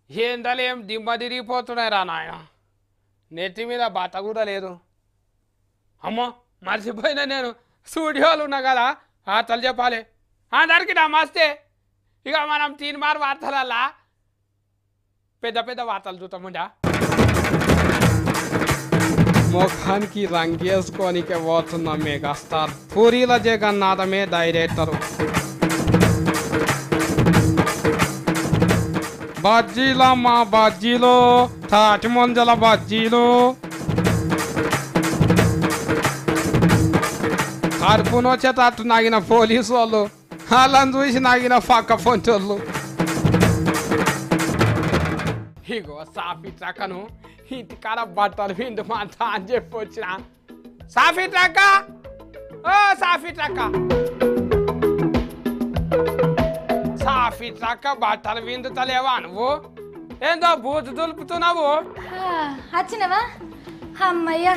ఏందలేం దిమ్మ తిరిగిపోతున్నాయి రా నాయన. నెత్తి మీద బట్ట కూడా లేదు. అమ్మో మర్చిపోయినా నేను స్టూడియోలు ఉన్నా కదా వార్తలు చెప్పాలి. అందరికి నమస్తే. ఇక మనం తీన్మార్ వార్తలల్లా పెద్ద పెద్ద వార్తలు చూద్దాముండా. ముఖానికి రంగేసుకోనికే పోతున్న మెగాస్టార్ పూరీల జగన్నాథమే డైరెక్టరు. బజ్జీలా మా బజ్జీలు తాటి ముంజల బజ్జీలు కడుపునొచ్చేటట్టు నాగిన పోలీసు వాళ్ళు వాళ్ళని చూసి నాగిన పక్క పొంటోళ్ళు. ఇగో సాఫీ ట్రక్కను ఇంటికాడ బట్టలు పిండుమంటా అని చెప్పి వచ్చిన. సాఫీ ట్రక్క, ఓ సాఫీ ట్రక్క, సాఫీ ట్రక్క బట్టలు విందుతలేవా నువ్వు? ఏందో బూతు దులుపుతున్నావు? వచ్చినవా? అమ్మయ్యా,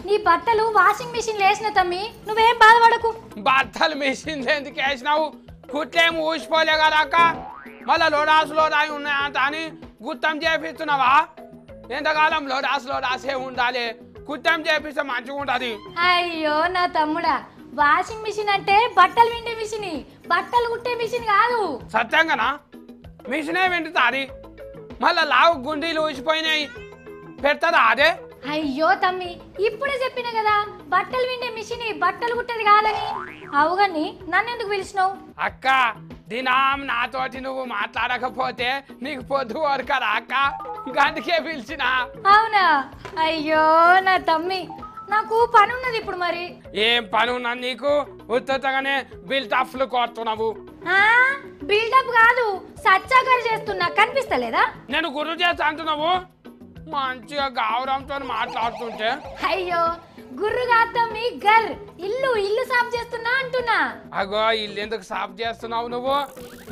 నీ బట్టలు వాషింగ్ మిషన్ వేసిన తమ్మి, నువ్వేం బాధపడకు. బట్టలు మిషన్ ఎందుకు వేసినావు? కుట్లేమి ఊసిపోలే కదా అక్క. మళ్ళా లోడాసులో రాయి ఉన్నాయంట అని గుత్తం చేపిస్తున్నావా? ఎంతకాలం లోడాసే ఉండాలి, కుత్తం చేపిస్తే మంచిగా ఉంటది. అయ్యో నా తమ్ముడా, వాషింగ్ మిషన్ అంటే బట్టలు విండే మిషన్, బట్టలు కుట్టే మిషన్ కాదు. సత్యంగానా? మిషనే వింటుతాది. మళ్ళా లావు గుండీలు ఊసిపోయినాయి పెడతారా అదే? అయ్యో తమ్మి, ఇప్పుడే చెప్పిన కదా బట్టలు విండే మిషన్ బట్టలు కుట్టేది కాదని. అవుగాని నన్ను ఎందుకు పిలిచినావు? అక్క దినం నాతోటి నువ్వు మాట్లాడకపోతే నీకు పొద్దు వరకరా అక్క, అందుకే పిలిచిన. అవునా? అయ్యో నా తమ్మి, నాకు పని ఉన్నది ఇప్పుడు. మరి ఏం పని ఉన్నా నీకు? ఉత్తగానే బిల్డప్లు కొడుతున్నావు. బిల్డప్ కాదు, సచ్చాగారు చేస్తున్నా, కనిపిస్తలేదా? నేను గుర్రు చేస్తా అంటున్నావు. మంచిగా గౌరవంతో మాట్లాడుతుంటే. అయ్యో గుర్రు కాదమ్మి, గర్ ఇల్లు సాఫ్ చేస్తున్నా అంటున్నా. అగో ఇల్లు ఎందుకు సాఫ్ చేస్తున్నావు నువ్వు?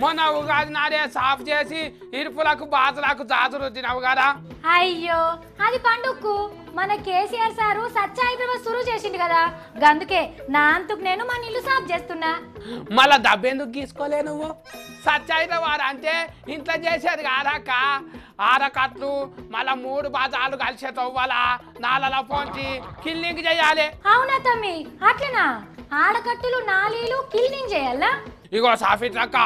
మొన్న ఉగాది నాడే సాఫ్ చేసి ఇరుపులకు బాతులకు జాతులు తినవు కదా. అయ్యో అది పండుగకు మన కేసీఆర్ సారు సచ్చ హైదరాబాద్ సురు చేసిండు కదా, గందుకే నా అంతకు నేను మన ఇల్లు సాఫ్ చేస్తున్నా. మళ్ళా దబ్బెందుకు గీసుకోలే నువ్వు? సచ్చ హైదరాబాద్ అంటే ఇంట్లో చేసేది కాదక్క. ఆరకట్లు మళ్ళా 3 బాజాలు కలిసే తవ్వాలా, నాలలా పోంచి కిల్లింగ్ చేయాలి. అవునా తమ్మి, అట్లనా? ఆడకట్టులు నాలీలు కిల్లింగ్ చేయాలా? ఇగో సాఫీ ట్రక్క,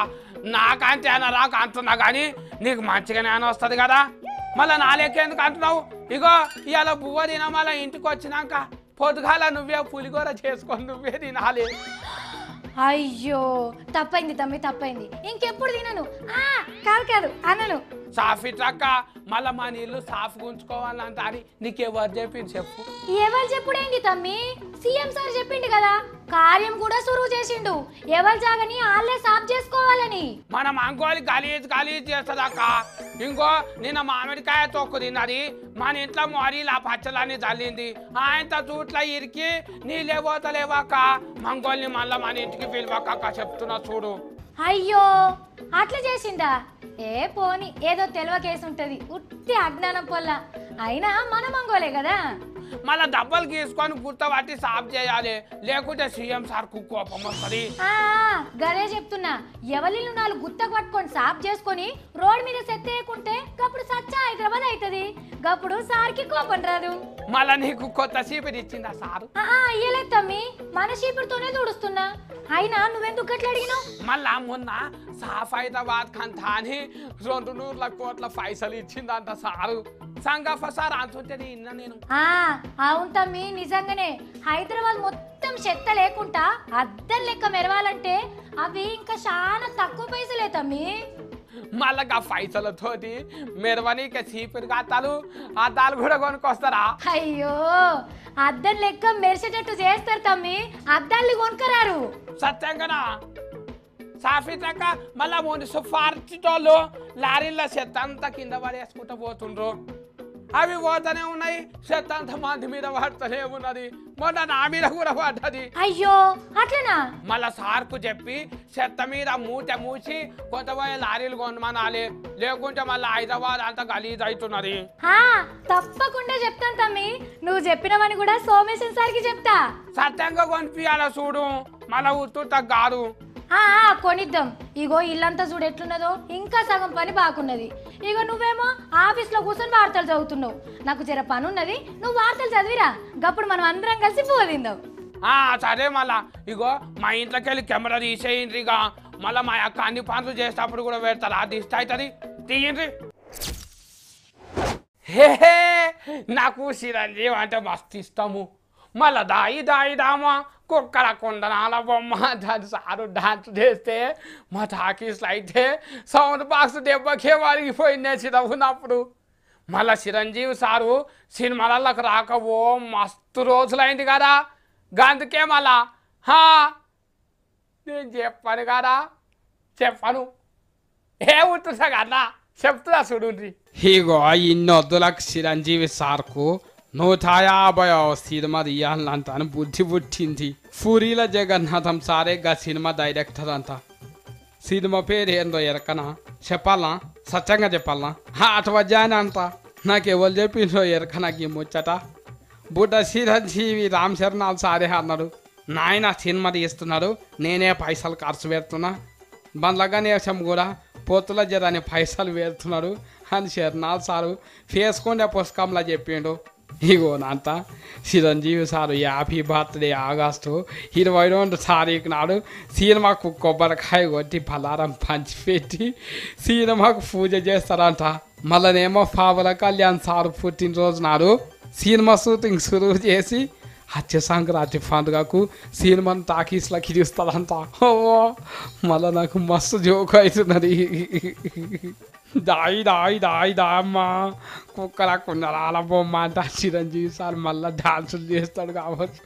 నాకంటే రాక అంటున్నా కానీ నీకు మంచిగానే అని వస్తుంది కదా. మళ్ళీ నాలేకెందుకు అంటున్నావు? ఇగో ఇవాళ బువ్వ తిన, మళ్ళీ ఇంటికి వచ్చినాక పొద్దుగాల నువ్వే పులిగూర చేసుకొని నువ్వే తినాలి. అయ్యో తప్పైంది తమ్మి, తప్పైంది. ఇంకెప్పుడు తినను. కాదు అనను. సాఫీ ట్రక్క, మళ్ళీ మన ఇల్లు సాఫ్గా ఉంచుకోవాలంట అని నీకెవరు చెప్పింది చెప్పు? ఎవరు చెప్పుడేంటి తమ్మి, సీఎం సార్ చెప్పిండు కదా, కార్యం కూడా సురువు చేసిండు. ఎవరి జాగని వాళ్ళే సాఫ్ చేసుకోవాలని. మనం అంగోలి గలీజ్ చేస్తుందక్క. ఇంకో నిన్న మామిడికాయ తొక్కు తిన్నది, మన ఇంట్లో మోరీలు ఆ పచ్చలన్నీ చల్లింది. ఆయనతో చూట్ల ఇరికి నీళ్ళేపోతలేవాక మంగోల్ని మళ్ళీ మన ఇంటికి పిలువక్క చెప్తున్నా చూడు. అయ్యో అట్లా చేసిందా? ఏ పోని, ఏదో తెలివకేసి ఉంటది, ఉత్తి అజ్ఞానం పొల్ల. అయినా మన మంగోలే కదా. మళ్ళా డబ్బలు గీసుకొని గుర్తబట్టి సాఫ్ చేయాలి, లేకుంటే సీఎం సార్ కు కోపం వస్తుంది. గదే చెప్తున్నా, ఎవరిల్లు 4 గుత్తకు పట్టుకొని సాఫ్ చేసుకొని రోడ్ మీద సెత్తేయకుంటే గప్పుడు సచ్చా హైదరాబాద్ అవుతుంది. గప్పుడు సార్కి కోపం రాదు. మళ్ళా నీకు కొత్త చీపిరి ఇచ్చిందా సారు? ఇయ్యలేదు తమ్మి, మన చీపురుతోనే తుడుస్తున్నా. అయినా నువ్వెందుకు గట్ల అడిగినావు? మళ్ళా మొన్న సాఫ్ హైదరాబాద్ కంట అని 200 కోట్ల పైసలు ఇచ్చిందంట సారు. సంగఫ సార్ అంటుంటే ఇన్నా నేను. అవును తమ్మి, నిజంగానే హైదరాబాద్ మొత్తం చెత్త లేకుండా అద్దం లెక్క మెరవాలంటే అవి ఇంకా చాలా తక్కువ పైసలే తమ్మి. మళ్ళా పైసలతోటి మెరవనీక చీపురు అద్దాలు కూడా కొనుక్కొస్తారా? అయ్యో అద్దం లెక్క మెరిసేటట్టు చేస్తారు తమ్మి, అద్దాల్ని కొనుక్కరారు. సత్యంగానా? సాఫీ ట్రక్క, మళ్ళా మున్సిపాలిటీలో లారీల చెత్త అంతా కింద పడేసుకుంటూ పోతుండ్రు. అవి పోతూనే ఉన్నాయి, చెత్త అంత మంది మీద పడుతూనే ఉన్నది. మొన్న నా మీద కూడా పడ్డది. అయ్యో అట్లనా? మళ్ళా సార్కు చెప్పి చెత్త మీద మూట మూసి కొంతమంది లారీలు కొనమనాలి, లేకుంటే మళ్ళీ హైదరాబాద్ అంతా గలీజ్ అవుతున్నది. తప్పకుండా చెప్తాను తమ్మి, నువ్వు చెప్పినవని కూడా సోమేశ్వర సార్కి చెప్తా. సత్యంగా కొనిపియాల చూడు, మళ్ళా ఉత్తుత కాదు. కొనిద్దాం. ఇగో ఇల్లంతా చూడు ఎట్లున్నదో, ఇంకా సగం పని బాగున్నది. ఇగో నువ్వేమో ఆఫీస్లో కూర్చొని వార్తలు చదువుతున్నావు. నాకు జర పని ఉన్నది, నువ్వు వార్తలు చదివిరా, గప్పుడు మనం అందరం కలిసి పోదిందాం. సరే మళ్ళా ఇగో మా ఇంట్లోకి వెళ్ళి కెమెరా తీసేయండి. ఇక మళ్ళీ మా అక్క అన్ని పనులు చేసేటప్పుడు కూడా పెడతారు. అది ఇష్ట అవుతుంది, తీయండి. హే నాకు చిరంజీవి అంటే మస్తు ఇష్టము. మళ్ళా దాయి దాయి దామా కుక్కల కుండనాల బొమ్మ దాని సారు డాన్స్ చేస్తే మా టాకీస్లో అయితే సౌండ్ బాక్స్ దెబ్బకే వరిగిపోయిందే చిన్నప్పుడు. మళ్ళా చిరంజీవి సారు సినిమాలకు రాకవో మస్తు రోజులైంది కదా, గందుకే మళ్ళా నేను చెప్పాను కదా, చెప్పను ఏ ఉంటుందా కన్నా చెప్తున్నా చూడుండ్రి. ఇగో ఇన్నొద్దులకు చిరంజీవి సార్కు 150వ సినిమా తీయాలంట అని బుద్ధి పుట్టింది. పూరీల జగన్నాథం సారే గా సినిమా డైరెక్టర్ అంట. సినిమా పేరు ఏందో ఎరకనా, చెప్పాలనా, సత్యంగా చెప్పాలనా? అటు వజ్జాని అంట. నాకెవరు చెప్పిండ్రో ఎరక నాకు ఈ ముచ్చట. బుడ్డ చిరంజీవి రామ్ చరణ్ సారే అన్నాడు, నాయన సినిమా తీస్తున్నారు, నేనే పైసలు ఖర్చు పెడుతున్నా, బండ్ల గణేశం కూడా పొత్తుల జరని పైసలు పెడుతున్నారు అని చరణాలు సారు ఫేసుకుండే పుస్తకంలో చెప్పిండు. ఇగోనంత చిరంజీవి సారు 50 బర్త్డే ఆగస్టు 22 తారీఖు నాడు సినిమాకు కొబ్బరికాయ కొట్టి పలారం పంచిపెట్టి సినిమాకు పూజ చేస్తారంట. మళ్ళనేమో పావుల కళ్యాణ్ సారు పుట్టినరోజు నాడు సినిమా షూటింగ్ సురువు చేసి హత్య సంక్రాంతి పండుగకు సినిమాను టాకీస్లోకి తీస్తారంట. ఓ మళ్ళీ నాకు మస్తు జోక్ అవుతున్నది. దాయి దాయి దాయి దామ్మా కుక్కల కుండరాల బొమ్మ అంట చిరంజీవి సార్ మళ్ళీ డాన్సులు చేస్తాడు కావచ్చు.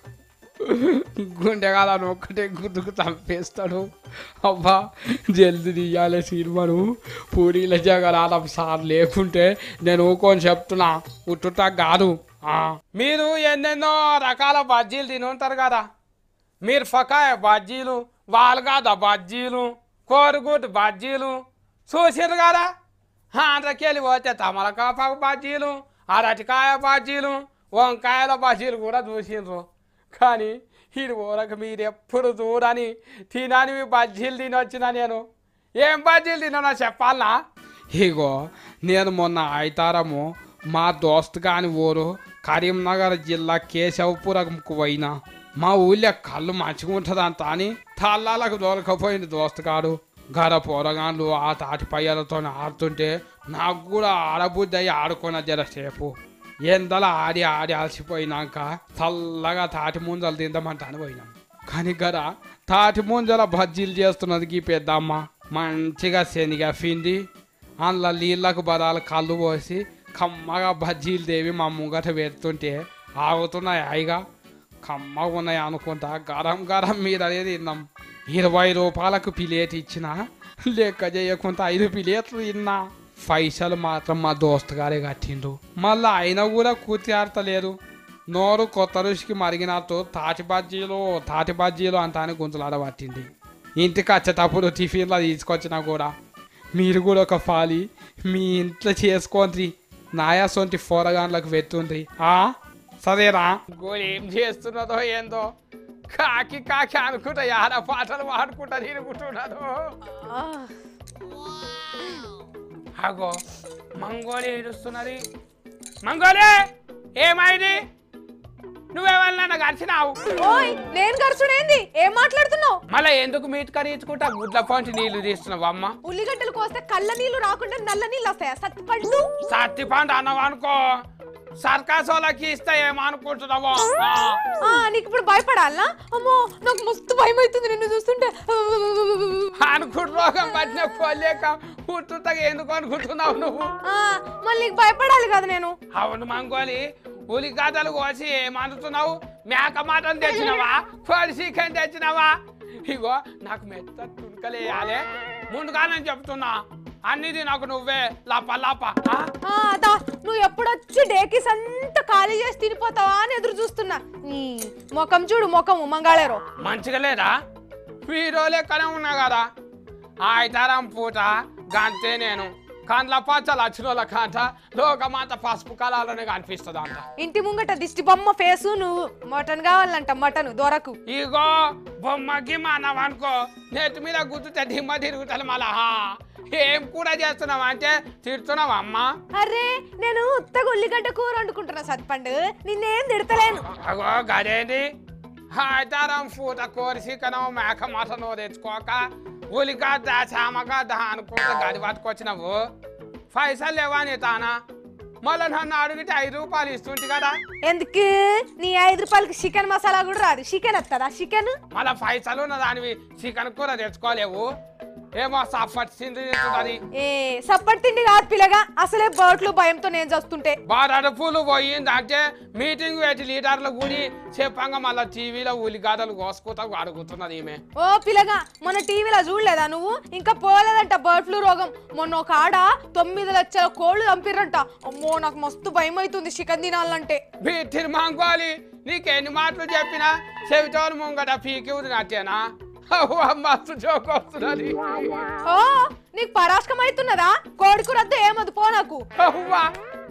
గుండెగాలను ఒక్కటే గుర్తుకు చంపేస్తాడు. అబ్బా జల్ది తీయాలి సినిమాను. పూరీల జగనాథం సార్ లేకుంటే నేను ఊకొని చెప్తున్నా, ఉట్టుతా కాదు. మీరు ఎన్నెన్నో రకాల బజ్జీలు తిని ఉంటారు కదా. మీరు ఫకాయ బజ్జీలు, వాల్గాద బజ్జీలు, కోరుగుడ్డు బజ్జీలు చూసారు కదా. అంతకెళ్ళి పోతే తమలకాపాకు బజ్జీలు, అరటికాయ బజ్జీలు, వంకాయల బజ్జీలు కూడా చూసిండ్రు. కానీ ఇది ఊరకు మీరు ఎప్పుడు చూడని తినని బజ్జీలు తినొచ్చిన నేను. ఏం బజ్జీలు తిన్నా చెప్పాలనా? ఇగో నేను మొన్న ఐతారము మా దోస్తు కాని ఊరు కరీంనగర్ జిల్లా కేశవపురంకు పోయినా. మా ఊళ్ళో కళ్ళు మంచిగా ఉంటుందంట అని తల్లాలకు దొరకపోయింది దోస్తుగాడు. గడ పోరగాళ్ళు ఆ తాటి పయ్యలతో ఆడుతుంటే నాకు కూడా ఆడబుద్ధి అయ్యి ఆడుకున్న జరసేపు. ఎండల ఆడి ఆడి అలసిపోయినాక చల్లగా తాటి ముంజలు తిందామంటాను పోయినాం. కానీ గడ తాటి ముంజల బజ్జీలు చేస్తున్నది ఈ పెద్దమ్మ. మంచిగా శనిగా పిండి అందులో నీళ్ళకు బదాలు కళ్ళు పోసి కమ్మగా బజ్జీలు దేవి మా ముంగట పెడుతుంటే ఆగుతున్నాయి. హాయిగా కమ్మగా ఉన్నాయి అనుకుంటా గరం గరం మీద అనేది తిన్నాం. 20 రూపాయలకు ప్లేట్ ఇచ్చిన లెక్క చేయకుండా 5 ప్లేట్లు తిన్నా. పైసలు మాత్రం మా దోస్తు గారే కట్టిండు. మళ్ళీ అయినా కూడా కూర్చి ఆడతలేదు. నోరు కొత్త రుచికి మరిగినట్టు తాటి బజ్జీలు అంటానే గుంతులాడ పట్టింది. ఇంటికి వచ్చేటప్పుడు టిఫిన్లో తీసుకొచ్చినా కూడా మీరు కూడా ఒక పాలి మీ ఇంట్లో చేసుకోండి, నాయా సొంటి పోరగాన్లకు పెట్టుండ్రి. సరేరా. ఏం చేస్తున్నదో ఏందో కాకి కాకి అనుకుంటా యాడ పాటలు పాడుకుంటా తిరుగుతున్నదో. అగో మంగోలి ఏడుస్తున్నది. మంగోలి ఏమైంది? నువ్వేమన్నా గడిచినావు? నేను గడుచుడేంది? ఏం మాట్లాడుతున్నావు? మళ్ళీ ఎందుకు మీట్ కరీచుకుంటా గుడ్ల పాయింట్ నీళ్లు తీస్తున్నావు అమ్మ? ఉల్లిగడ్డలు కోస్తే కళ్ళ నీళ్లు రాకుండా నల్ల నీళ్ళు వస్తాయా? సత్తిపండు సత్తిపండు అన్నావు అనుకో, సర్కాస్ వాళ్ళకి ఇస్తే ఏమనుకుంటున్నావో. నీకు ఇప్పుడు భయపడాలా? అమ్మో నాకు మస్తు భయం అవుతుంది నిన్ను చూస్తుంటే. అనుకుంటు రోగం పట్టిన పోలేక పుట్టుతా ఎందుకు అనుకుంటున్నావు నువ్వు? మళ్ళీ నీకు భయపడాలి కదా నేను. అవును మంగోలి, ఉల్లిగడ్డలు కోసి ఏమనుతున్నావు? మేక మాటలు తెచ్చినావా? కోడి చికెన్ తెచ్చినావా? ఇగో నాకు మెత్త తుణుకలేయాలి ముందుగానే చెప్తున్నా. అన్నిది నాకు నువ్వే లాప. నువ్వు ఎప్పుడొచ్చి డేకిస్ అంతా ఖాళీ చేసి తినిపోతావా అని ఎదురు చూస్తున్నా. ముఖం చూడు, ముఖము మంగాళేరో మంచిగా లేదా? హీరో లెక్కనే ఉన్నా కదా. ఆ ఐతారం పూట గంతే నేను కండ్ల పచ్చలు వచ్చిన వాళ్ళ కాంట లోకమంతా పసుపు కళాలనే కనిపిస్తుంది అంట. ఇంటి ముంగట దిష్టి బొమ్మ ఫేసు నువ్వు మటన్ కావాలంట మటన్ దొరకు. ఇగో బొమ్మకి మనం అనుకో నెట్ మీద గుర్తుతే దిమ్మ తిరుగుతాను మళ్ళా. ఏం కూర చేస్తున్నావు అంటే తిడుతున్నావా అమ్మా? అరే నేను ఉత్తగా ఉల్లిగడ్డ కూర వండుకుంటున్నా సత్పండు, నిన్నేం తిడతలేను. అగో గదేంటి హాయితారం పూట కోరిసి కనవు మేక మటను తెచ్చుకోక ఉలిగడ్డ చామగడ్డ అనుకుంటే గది పట్టుకొచ్చినావు. పైసలు లేవా నీ తానా? మళ్ళీ నన్ను అడిగితే 5 రూపాయలు ఇస్తుంటి కదా. ఎందుకు నీ 5 రూపాయలకి చికెన్ మసాలా కూడా రాదు. చికెన్ వస్తుందా? చికెన్ మళ్ళీ పైసలు ఉన్న దానివి చికెన్ కూర తెచ్చుకోలేవు. ఏమో సప్పటి తింటుంది. ఏ సప్పటి తిండి కాదు పిల్లగా, అసలే బర్డ్లు భయంతో నేను చస్తుంటే. బారడుపులు పోయింది అంటే మీటింగ్ పెట్టి లీడర్లు కూడి చెప్పంగా మళ్ళీ టీవీలో ఉల్లిగడ్డలు కోసుకుంటా అడుగుతున్నది ఈమె. ఓ పిల్లగా మొన్న టీవీలో చూడలేదా నువ్వు? ఇంకా పోలేదంట బర్డ్ ఫ్లూ రోగం. మొన్న ఒక ఆడ 9 లక్షల కోళ్ళు చంపిర్రంట. అమ్మో నాకు మస్తు భయం అవుతుంది చికెన్ తినాలంటే. బీటిని మంగోలి నీకెన్ని మాటలు చెప్పినా చెవిటోలు ముంగట పీకి ఊరినట్టేనా? మస్తు జోక్ వస్తున్నది. ఓ నీకు పరాష్కం అవుతున్నదా? కోడి కూర వద్ద ఏమదు పో నాకు.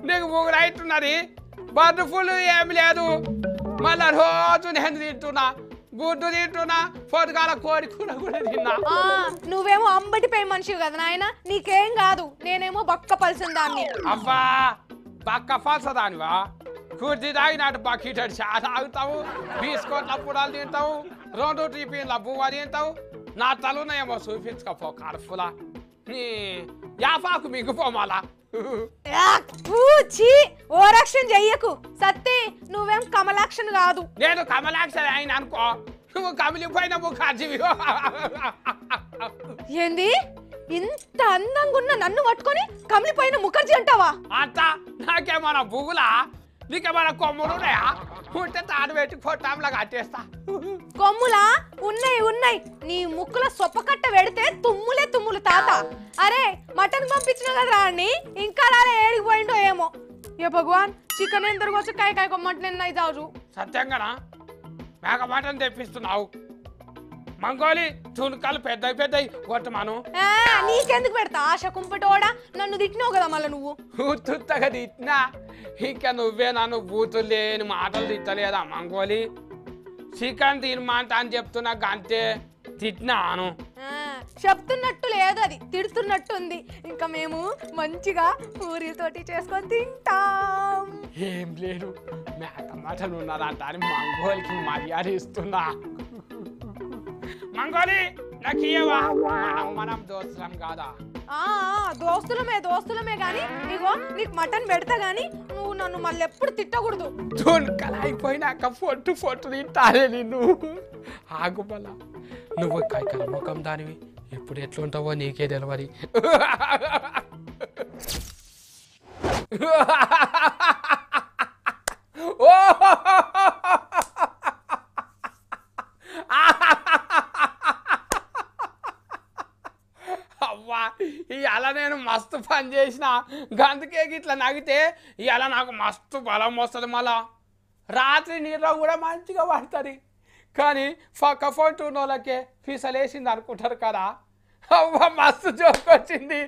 నీకు ఊగురైతున్నది. బర్డ్ ఫ్లూ ఏమి లేదు. మళ్ళా రోజు నేను తింటున్నా, గుడ్డు తింటున్నా, పొద్దుగాల కోడి కూర కూడా తిన్నా. నువ్వేమో అంబటిపై మనిషి కదా నాయన, నీకేం కాదు. నేనేమో బక్క పలిసిన దాన్ని. అబ్బా బక్క పలసదానివా? కుర్ది తాగినట్టు బకెట్ చా తాగుతావు, బిస్కోట్ల పుడాలు తింటావు, 2 టిఫిన్ల బువ్వ తింటావు. నా తలునేమో చూపించకపో కడుపులా. నీ యాపాకు మిగిపోమాలా. ఓరక్షణ చెయ్యకు సత్తి. నువ్వేం కమలాక్షన్ కాదు. నేను కమలాక్షన్ అయిన అనుకో, నువ్వు కమిలిపోయిన ముఖాజీవి. ఏంది ఇంత అందంగా ఉన్న నన్ను పట్టుకొని కమిలిపోయిన ముఖర్జీ అంటావా? అంత నాకేమన్నా బుగులా? నీకేమన్నా కొమ్ములు ఉన్నాయా? ఉంటే తాడు పెట్టి పొట్టాంలా కట్టేస్తా. కొమ్ములా? ఉన్నాయి. నీ ముక్కుల సొప్పకట్ట పెడితే తుమ్ములే తుమ్ములు తాత. అరే మటన్ పంపించిన కదా అన్ని, ఇంకా రాలే ఏడికి పోయిండో ఏమో. ఏ భగవాన్ చికెన్ ఎందరు వచ్చి కాయ కొమ్మంటున్నా ఇదాజు. సత్యంగానా మేక మటన్ తెప్పిస్తున్నావు? మంగోలి చునకాలు పెద్దవి కొట్టమాను. నీకెందుకు పెడతా ఆశ కుంపటోడా? నన్ను తిట్టినావు కదా మళ్ళీ నువ్వు. తుత్తగా తిట్టినా ఇంకా నువ్వే నన్ను బూతులు లేని మాటలు తిట్టలేదా మంగోలి? చికెన్ తినమంట అని చెప్తున్నా అంతే తిట్టినాను. చెప్తున్నట్టు లేదు, అది తిడుతున్నట్టు ఉంది. ఇంకా మేము మంచిగా పూరీతోటి చేసుకొని తింటాం. ఏం లేదు మేక మటన్ ఉన్నదంట అని మంగోలికి మర్యాద ఇస్తున్నా. మంగోలి నాకు ఇయ్యవా? మనం దోస్తులం కాదా? దోస్తులమే గాని ఇగో నీకు మటన్ పెడతా గాని నువ్వు నన్ను మళ్ళీ ఎప్పుడు తిట్టకూడదు. అయిపోయినాక ఫొట్టు తింటానే నిన్ను. ఆగుబల నువ్వు కైకల ముఖం దానివి, ఎప్పుడు ఎట్లుంటావో నీకే తెలియదు. అవ్వా ఇవాళ నేను మస్తు పని చేసిన, గందుకే ఇట్లా నగితే ఇవాళ నాకు మస్తు బలం వస్తుంది. మళ్ళా రాత్రి నీళ్ళలో కూడా మంచిగా పడుతుంది. కానీ పక్క ఫోన్ వాళ్ళకే ఫీసలేసింది అనుకుంటారు కదా. అవ్వ మస్తు జోక్ వచ్చింది.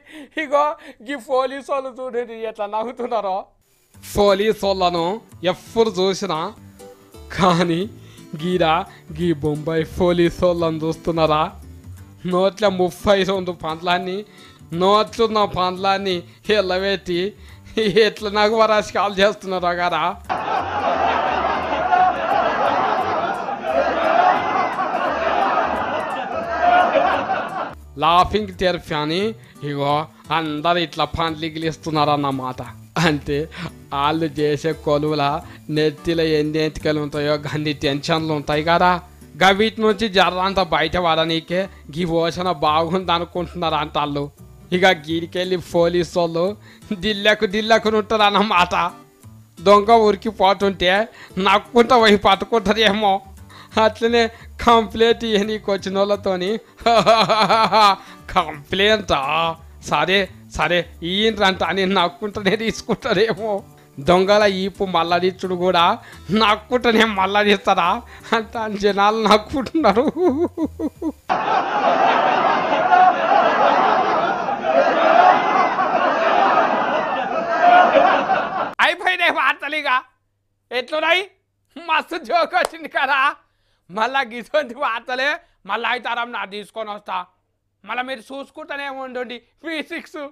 ఇగో ఈ పోలీసు వాళ్ళు చూడండి ఎట్లా నవ్వుతున్నారో. పోలీసు వాళ్ళను ఎప్పుడు చూసినా కానీ గీ బొంబాయి పోలీసు వాళ్ళని చూస్తున్నారా? నోట్ల 32 పండ్లాన్ని నోట్లున్న పండ్లాన్ని ఎల్లబెట్టి ఎట్లా నాకు వరాశకాలు చేస్తున్నారో కదా. లాఫింగ్ థెరపీ అని ఇగో అందరు ఇట్లా పండ్లు గిలిస్తున్నారన్నమాట. అంటే వాళ్ళు చేసే కొలువుల నెత్తిలో ఎన్ని ఎంటికలు ఉంటాయో అన్ని టెన్షన్లు ఉంటాయి కదా. గవీటి నుంచి జర్రంతా బయట పడనీకే గీ ఓషణ బాగుంది అనుకుంటున్నారు అంట వాళ్ళు. ఇక గీడికెళ్ళి పోలీసు వాళ్ళు దిల్లకు ఉంటారు అన్నమాట. దొంగ ఉరికి పోతుంటే నక్కుంటా పోయి పట్టుకుంటారేమో. అట్లనే కంప్లైంట్ ఇవ్వనీకి వచ్చిన వాళ్ళతోని కంప్లైంటా సరే ఈయనంట అని నక్కుంటూనే తీసుకుంటారేమో. దొంగల ఈపు మల్లడిచ్చుడు కూడా నక్కుంటూనే మల్లడిస్తారా అంట జనాలు నక్కుంటున్నారు. వార్తలిగా ఎట్లున్నాయి మస్తు జోక్ వచ్చింది కదా మళ్ళా గిసొంటి వార్తలే మళ్ళీ అవుతారం నా తీసుకొని వస్తా మళ్ళీ మీరు చూసుకుంటానే ఉండండి V6